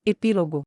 Epílogo.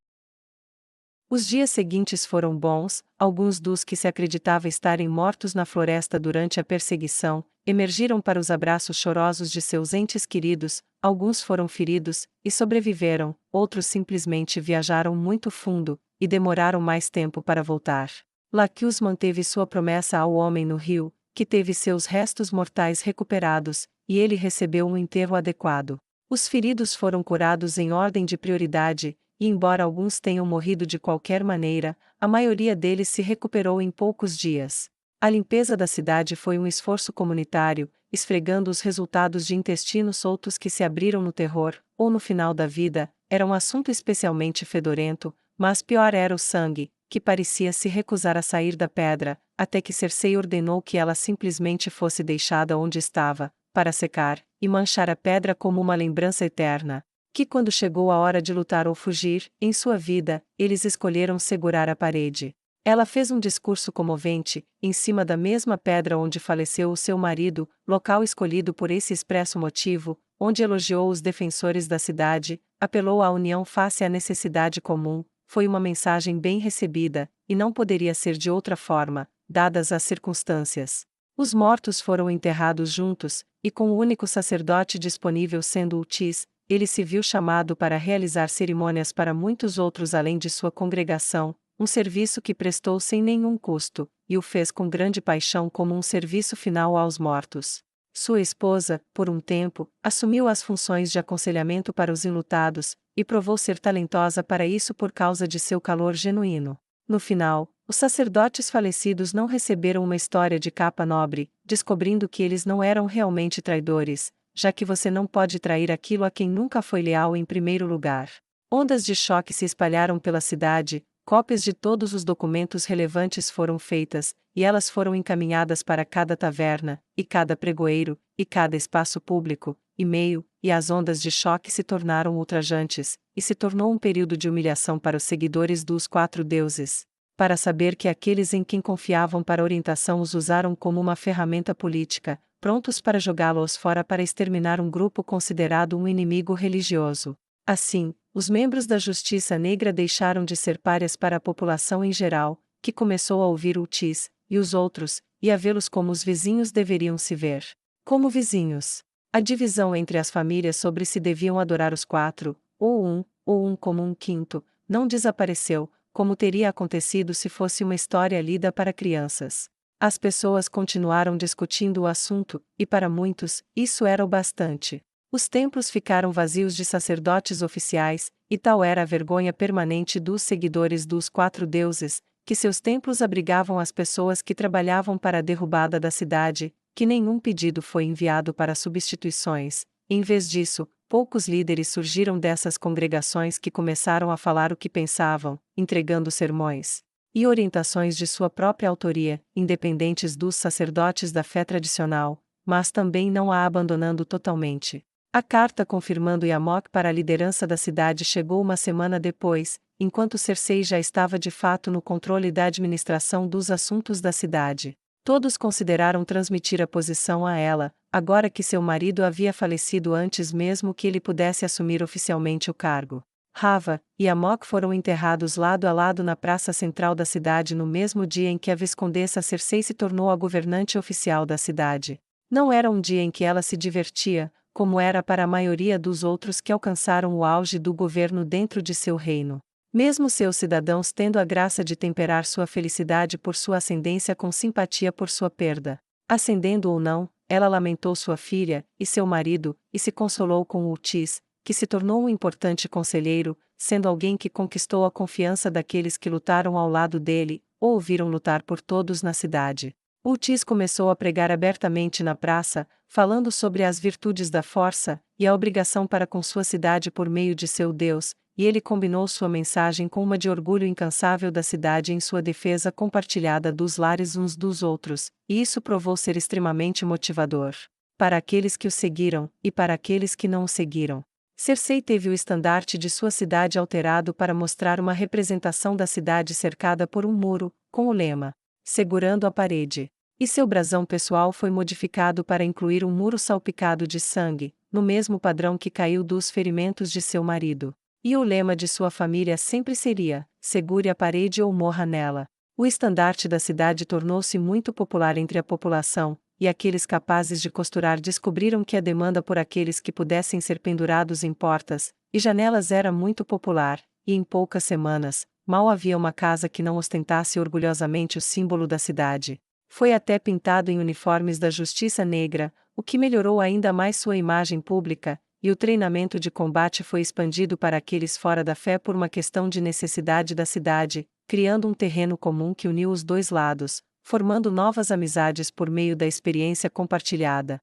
Os dias seguintes foram bons, alguns dos que se acreditava estarem mortos na floresta durante a perseguição, emergiram para os abraços chorosos de seus entes queridos, alguns foram feridos, e sobreviveram, outros simplesmente viajaram muito fundo, e demoraram mais tempo para voltar. Lacus manteve sua promessa ao homem no rio, que teve seus restos mortais recuperados, e ele recebeu um enterro adequado. Os feridos foram curados em ordem de prioridade, e embora alguns tenham morrido de qualquer maneira, a maioria deles se recuperou em poucos dias. A limpeza da cidade foi um esforço comunitário, esfregando os resultados de intestinos soltos que se abriram no terror, ou no final da vida, era um assunto especialmente fedorento, mas pior era o sangue, que parecia se recusar a sair da pedra, até que Cersei ordenou que ela simplesmente fosse deixada onde estava, para secar, e manchar a pedra como uma lembrança eterna. Que quando chegou a hora de lutar ou fugir, em sua vida, eles escolheram segurar a parede. Ela fez um discurso comovente, em cima da mesma pedra onde faleceu o seu marido, local escolhido por esse expresso motivo, onde elogiou os defensores da cidade, apelou à união face à necessidade comum, foi uma mensagem bem recebida, e não poderia ser de outra forma, dadas as circunstâncias. Os mortos foram enterrados juntos, e com o único sacerdote disponível sendo Ultis, ele se viu chamado para realizar cerimônias para muitos outros além de sua congregação, um serviço que prestou sem nenhum custo, e o fez com grande paixão como um serviço final aos mortos. Sua esposa, por um tempo, assumiu as funções de aconselhamento para os enlutados, e provou ser talentosa para isso por causa de seu calor genuíno. No final, os sacerdotes falecidos não receberam uma história de capa nobre, descobrindo que eles não eram realmente traidores, já que você não pode trair aquilo a quem nunca foi leal em primeiro lugar. Ondas de choque se espalharam pela cidade, cópias de todos os documentos relevantes foram feitas, e elas foram encaminhadas para cada taverna, e cada pregoeiro, e cada espaço público, e-mail, e as ondas de choque se tornaram ultrajantes, e se tornou um período de humilhação para os seguidores dos quatro deuses. Para saber que aqueles em quem confiavam para orientação os usaram como uma ferramenta política, prontos para jogá-los fora para exterminar um grupo considerado um inimigo religioso. Assim, os membros da Justiça Negra deixaram de ser párias para a população em geral, que começou a ouvir Ultis, e os outros, e a vê-los como os vizinhos deveriam se ver. Como vizinhos. A divisão entre as famílias sobre se deviam adorar os quatro, ou um como um quinto, não desapareceu, como teria acontecido se fosse uma história lida para crianças. As pessoas continuaram discutindo o assunto, e para muitos, isso era o bastante. Os templos ficaram vazios de sacerdotes oficiais, e tal era a vergonha permanente dos seguidores dos quatro deuses, que seus templos abrigavam as pessoas que trabalhavam para a derrubada da cidade, que nenhum pedido foi enviado para substituições. Em vez disso, poucos líderes surgiram dessas congregações que começaram a falar o que pensavam, entregando sermões e orientações de sua própria autoria, independentes dos sacerdotes da fé tradicional, mas também não a abandonando totalmente. A carta confirmando Yamok para a liderança da cidade chegou uma semana depois, enquanto Cersei já estava de fato no controle da administração dos assuntos da cidade. Todos consideraram transmitir a posição a ela, agora que seu marido havia falecido antes mesmo que ele pudesse assumir oficialmente o cargo. Rava e Amok foram enterrados lado a lado na praça central da cidade no mesmo dia em que a viscondessa Cersei se tornou a governante oficial da cidade. Não era um dia em que ela se divertia, como era para a maioria dos outros que alcançaram o auge do governo dentro de seu reino. Mesmo seus cidadãos tendo a graça de temperar sua felicidade por sua ascendência com simpatia por sua perda. Ascendendo ou não, ela lamentou sua filha, e seu marido, e se consolou com Ultis, que se tornou um importante conselheiro, sendo alguém que conquistou a confiança daqueles que lutaram ao lado dele, ou o viram lutar por todos na cidade. Ultis começou a pregar abertamente na praça, falando sobre as virtudes da força, e a obrigação para com sua cidade por meio de seu Deus, e ele combinou sua mensagem com uma de orgulho incansável da cidade em sua defesa compartilhada dos lares uns dos outros, e isso provou ser extremamente motivador. Para aqueles que o seguiram, e para aqueles que não o seguiram. Cersei teve o estandarte de sua cidade alterado para mostrar uma representação da cidade cercada por um muro, com o lema segurando a parede. E seu brasão pessoal foi modificado para incluir um muro salpicado de sangue, no mesmo padrão que caiu dos ferimentos de seu marido. E o lema de sua família sempre seria: segure a parede ou morra nela. O estandarte da cidade tornou-se muito popular entre a população, e aqueles capazes de costurar descobriram que a demanda por aqueles que pudessem ser pendurados em portas e janelas era muito popular, e em poucas semanas, mal havia uma casa que não ostentasse orgulhosamente o símbolo da cidade. Foi até pintado em uniformes da Justiça Negra, o que melhorou ainda mais sua imagem pública, e o treinamento de combate foi expandido para aqueles fora da fé por uma questão de necessidade da cidade, criando um terreno comum que uniu os dois lados, formando novas amizades por meio da experiência compartilhada.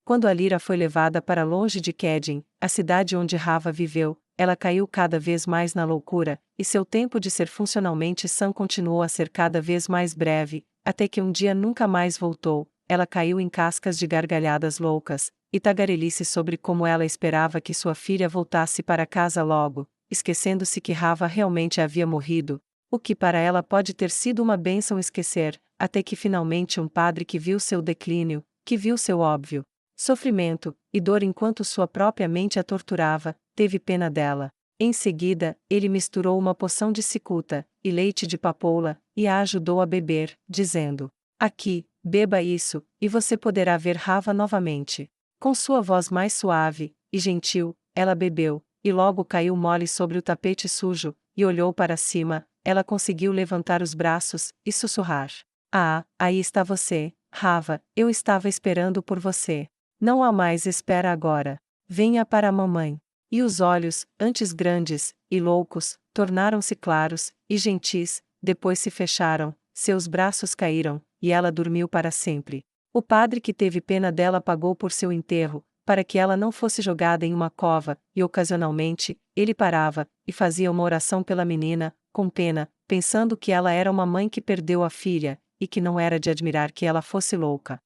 Quando a Lyra foi levada para longe de Kedin, a cidade onde Rava viveu, ela caiu cada vez mais na loucura, e seu tempo de ser funcionalmente sã continuou a ser cada vez mais breve, até que um dia nunca mais voltou. Ela caiu em cascas de gargalhadas loucas, e tagarelice sobre como ela esperava que sua filha voltasse para casa logo, esquecendo-se que Rava realmente havia morrido, o que para ela pode ter sido uma bênção esquecer, até que finalmente um padre que viu seu declínio, que viu seu óbvio sofrimento e dor enquanto sua própria mente a torturava, teve pena dela. Em seguida, ele misturou uma poção de cicuta e leite de papoula e a ajudou a beber, dizendo: aqui, beba isso, e você poderá ver Rava novamente. Com sua voz mais suave e gentil, ela bebeu, e logo caiu mole sobre o tapete sujo, e olhou para cima. Ela conseguiu levantar os braços e sussurrar: ah, aí está você, Rava, eu estava esperando por você. Não há mais espera agora. Venha para a mamãe. E os olhos, antes grandes e loucos, tornaram-se claros e gentis, depois se fecharam, seus braços caíram, e ela dormiu para sempre. O padre que teve pena dela pagou por seu enterro, para que ela não fosse jogada em uma cova, e ocasionalmente, ele parava e fazia uma oração pela menina, com pena, pensando que ela era uma mãe que perdeu a filha, e que não era de admirar que ela fosse louca.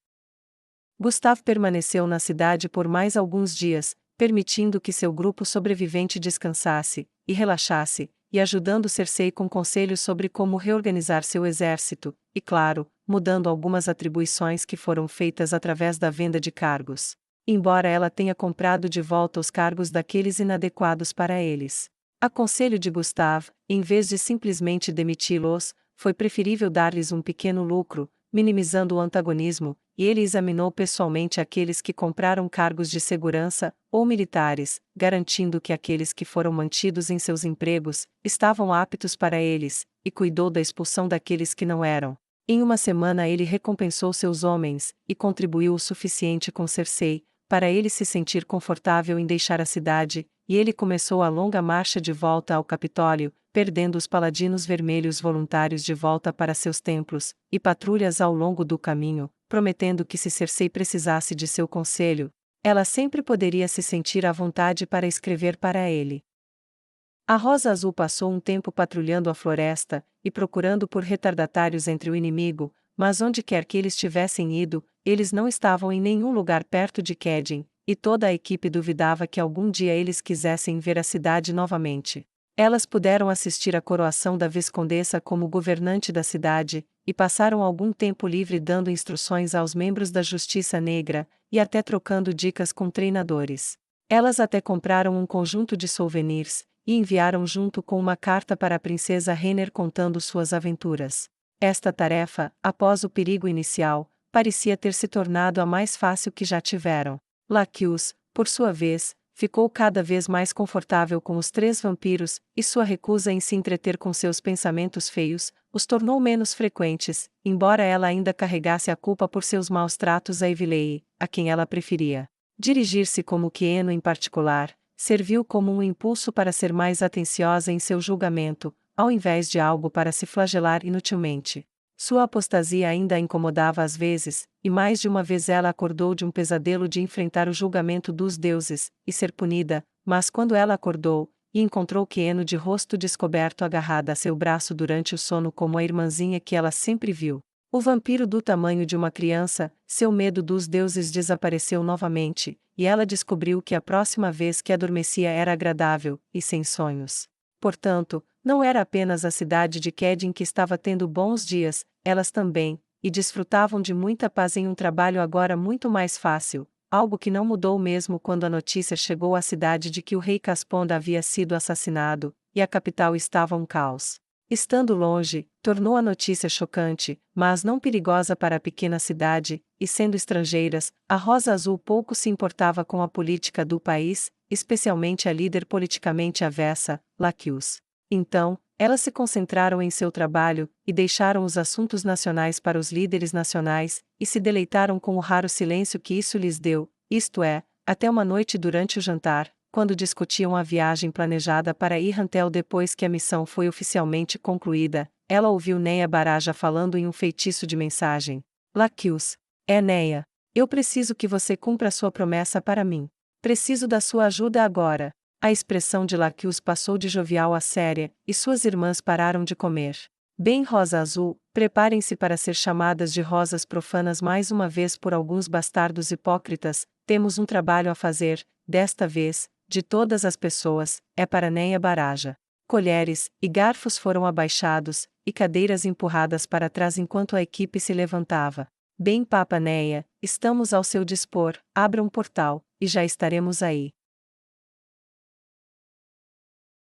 Gustave permaneceu na cidade por mais alguns dias, permitindo que seu grupo sobrevivente descansasse e relaxasse, e ajudando Cersei com conselhos sobre como reorganizar seu exército, e claro, mudando algumas atribuições que foram feitas através da venda de cargos. Embora ela tenha comprado de volta os cargos daqueles inadequados para eles. A conselho de Gustave, em vez de simplesmente demiti-los, foi preferível dar-lhes um pequeno lucro, minimizando o antagonismo, e ele examinou pessoalmente aqueles que compraram cargos de segurança ou militares, garantindo que aqueles que foram mantidos em seus empregos estavam aptos para eles, e cuidou da expulsão daqueles que não eram. Em uma semana ele recompensou seus homens, e contribuiu o suficiente com Cersei, para ele se sentir confortável em deixar a cidade, e ele começou a longa marcha de volta ao Capitólio, perdendo os paladinos vermelhos voluntários de volta para seus templos, e patrulhas ao longo do caminho, prometendo que se Cersei precisasse de seu conselho, ela sempre poderia se sentir à vontade para escrever para ele. A Rosa Azul passou um tempo patrulhando a floresta, e procurando por retardatários entre o inimigo, mas onde quer que eles tivessem ido, eles não estavam em nenhum lugar perto de Kedin, e toda a equipe duvidava que algum dia eles quisessem ver a cidade novamente. Elas puderam assistir à coroação da Viscondessa como governante da cidade, e passaram algum tempo livre dando instruções aos membros da Justiça Negra, e até trocando dicas com treinadores. Elas até compraram um conjunto de souvenirs, e enviaram junto com uma carta para a princesa Renner contando suas aventuras. Esta tarefa, após o perigo inicial, parecia ter se tornado a mais fácil que já tiveram. Laqueus, por sua vez, ficou cada vez mais confortável com os três vampiros, e sua recusa em se entreter com seus pensamentos feios os tornou menos frequentes, embora ela ainda carregasse a culpa por seus maus tratos a Evilei, a quem ela preferia. Dirigir-se como Queno em particular, serviu como um impulso para ser mais atenciosa em seu julgamento, ao invés de algo para se flagelar inutilmente. Sua apostasia ainda a incomodava às vezes, e mais de uma vez ela acordou de um pesadelo de enfrentar o julgamento dos deuses, e ser punida, mas quando ela acordou, e encontrou Queno de rosto descoberto agarrada a seu braço durante o sono como a irmãzinha que ela sempre viu, o vampiro do tamanho de uma criança, seu medo dos deuses desapareceu novamente, e ela descobriu que a próxima vez que adormecia era agradável, e sem sonhos. Portanto, não era apenas a cidade de Kedin que estava tendo bons dias, elas também, e desfrutavam de muita paz em um trabalho agora muito mais fácil, algo que não mudou mesmo quando a notícia chegou à cidade de que o rei Casponda havia sido assassinado, e a capital estava um caos. Estando longe, tornou a notícia chocante, mas não perigosa para a pequena cidade, e sendo estrangeiras, a Rosa Azul pouco se importava com a política do país, especialmente a líder politicamente avessa, Laquius. Então, elas se concentraram em seu trabalho, e deixaram os assuntos nacionais para os líderes nacionais, e se deleitaram com o raro silêncio que isso lhes deu, isto é, até uma noite durante o jantar, quando discutiam a viagem planejada para Irrantel depois que a missão foi oficialmente concluída, ela ouviu Neia Baraja falando em um feitiço de mensagem. Laquius. É Neia. Eu preciso que você cumpra sua promessa para mim. Preciso da sua ajuda agora. A expressão de Laquius passou de jovial a séria, e suas irmãs pararam de comer. Bem, Rosa Azul, preparem-se para ser chamadas de rosas profanas mais uma vez por alguns bastardos hipócritas, temos um trabalho a fazer, desta vez, de todas as pessoas, é para Neia Baraja. Colheres e garfos foram abaixados, e cadeiras empurradas para trás enquanto a equipe se levantava. Bem, Papa Neia, estamos ao seu dispor, abra um portal, e já estaremos aí.